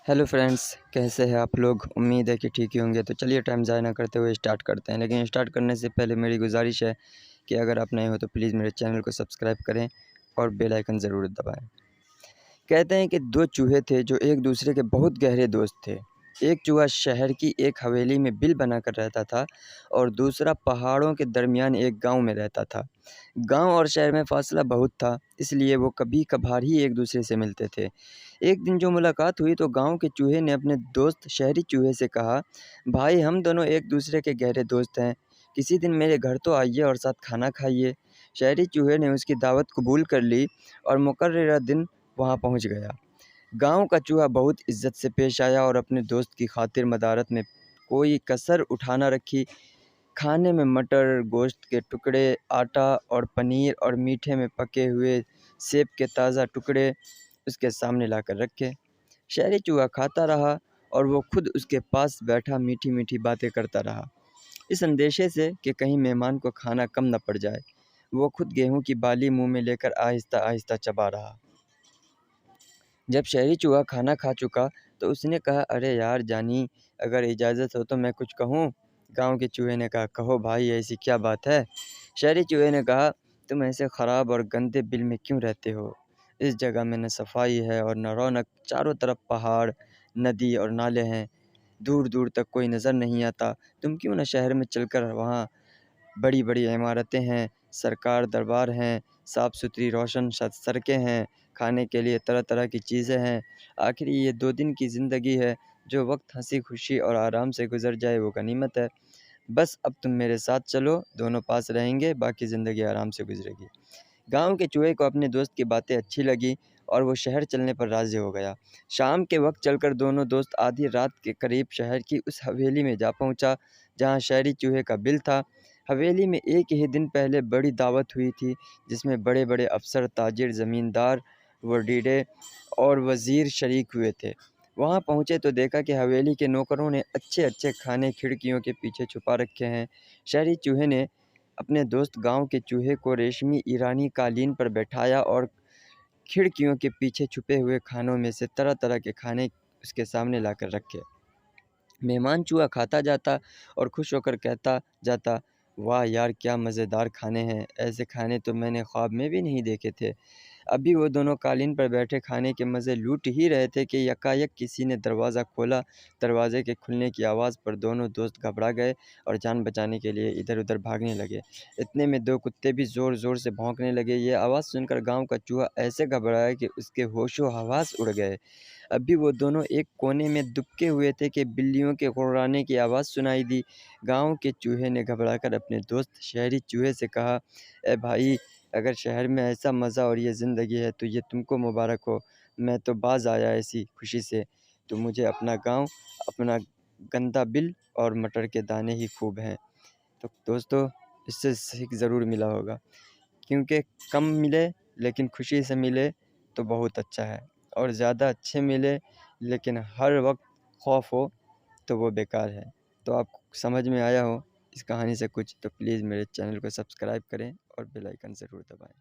Hello friends, कैसे हैं आप लोग। उम्मीद है कि ठीक ही होंगे। तो चलिए टाइम ज़ाया ना करते हुए स्टार्ट करते हैं। लेकिन स्टार्ट करने से पहले मेरी गुजारिश है कि अगर आप नए हो तो प्लीज़ मेरे चैनल को सब्सक्राइब करें और बेल आइकन ज़रूर दबाएं। कहते हैं कि दो चूहे थे जो एक दूसरे के बहुत गहरे दोस्त थे। एक चूहा शहर की एक हवेली में बिल बनाकर रहता था और दूसरा पहाड़ों के दरमियान एक गांव में रहता था। गांव और शहर में फासला बहुत था, इसलिए वो कभी कभार ही एक दूसरे से मिलते थे। एक दिन जो मुलाकात हुई तो गांव के चूहे ने अपने दोस्त शहरी चूहे से कहा, भाई हम दोनों एक दूसरे के गहरे दोस्त हैं, किसी दिन मेरे घर तो आइए और साथ खाना खाइए। शहरी चूहे ने उसकी दावत कबूल कर ली और मुकर्ररा दिन वहाँ पहुँच गया। गांव का चूहा बहुत इज्जत से पेश आया और अपने दोस्त की खातिर मदारत में कोई कसर उठा न रखी। खाने में मटर, गोश्त के टुकड़े, आटा और पनीर और मीठे में पके हुए सेब के ताज़ा टुकड़े उसके सामने लाकर रखे। शहरी चूहा खाता रहा और वो खुद उसके पास बैठा मीठी मीठी बातें करता रहा, इस अंदेशे से कि कहीं मेहमान को खाना कम न पड़ जाए। वो खुद गेहूं की बाली मुंह में लेकर आहिस्ता आहिस्ता चबा रहा। जब शहरी चूहा खाना खा चुका तो उसने कहा, अरे यार जानी, अगर इजाज़त हो तो मैं कुछ कहूँ। गांव के चूहे ने कहा, कहो भाई, ऐसी क्या बात है। शहरी चूहे ने कहा, तुम ऐसे ख़राब और गंदे बिल में क्यों रहते हो। इस जगह में न सफाई है और न रौनक। चारों तरफ पहाड़, नदी और नाले हैं, दूर दूर तक कोई नज़र नहीं आता। तुम क्यों न शहर में चलकर, वहाँ बड़ी बड़ी इमारतें हैं, सरकार दरबार हैं, साफ़ सुथरी रोशन सड़कें हैं, खाने के लिए तरह तरह की चीज़ें हैं। आखिर ये 2 दिन की ज़िंदगी है, जो वक्त हंसी खुशी और आराम से गुजर जाए वो गनीमत है। बस अब तुम मेरे साथ चलो, दोनों पास रहेंगे, बाकी ज़िंदगी आराम से गुजरेगी। गांव के चूहे को अपने दोस्त की बातें अच्छी लगी और वो शहर चलने पर राज़ी हो गया। शाम के वक्त चलकर दोनों दोस्त आधी रात के करीब शहर की उस हवेली में जा पहुंचा जहां शहरी चूहे का बिल था। हवेली में एक ही दिन पहले बड़ी दावत हुई थी, जिसमें बड़े बड़े अफसर, ताजिर, ज़मींदार, वडीरे और वज़ीर शरीक हुए थे। वहां पहुंचे तो देखा कि हवेली के नौकरों ने अच्छे अच्छे खाने खिड़कियों के पीछे छुपा रखे हैं। शहरी चूहे ने अपने दोस्त गांव के चूहे को रेशमी ईरानी कालीन पर बैठाया और खिड़कियों के पीछे छुपे हुए खानों में से तरह तरह के खाने उसके सामने लाकर रखे। मेहमान चूहा खाता जाता और खुश होकर कहता जाता, वाह यार, क्या मज़ेदार खाने हैं, ऐसे खाने तो मैंने ख्वाब में भी नहीं देखे थे। अभी वो दोनों कालीन पर बैठे खाने के मज़े लूट ही रहे थे कि यकायक किसी ने दरवाज़ा खोला। दरवाज़े के खुलने की आवाज़ पर दोनों दोस्त घबरा गए और जान बचाने के लिए इधर उधर भागने लगे। इतने में 2 कुत्ते भी ज़ोर ज़ोर से भौंकने लगे। ये आवाज़ सुनकर गांव का चूहा ऐसे घबराया कि उसके होशो हवास उड़ गए। अभी वो दोनों एक कोने में दुबके हुए थे कि बिल्लियों के गुर्राने की आवाज़ सुनाई दी। गांव के चूहे ने घबराकर अपने दोस्त शहरी चूहे से कहा, ए भाई, अगर शहर में ऐसा मज़ा और ये ज़िंदगी है तो ये तुमको मुबारक हो। मैं तो बाज़ आया ऐसी खुशी से। तो मुझे अपना गांव, अपना गंदा बिल और मटर के दाने ही खूब हैं। तो दोस्तों, इससे सीख ज़रूर मिला होगा, क्योंकि कम मिले लेकिन खुशी से मिले तो बहुत अच्छा है, और ज़्यादा अच्छे मिले लेकिन हर वक्त खौफ हो तो वो बेकार है। तो आपको समझ में आया हो इस कहानी से कुछ, तो प्लीज़ मेरे चैनल को सब्सक्राइब करें और बेल आइकन ज़रूर दबाएं।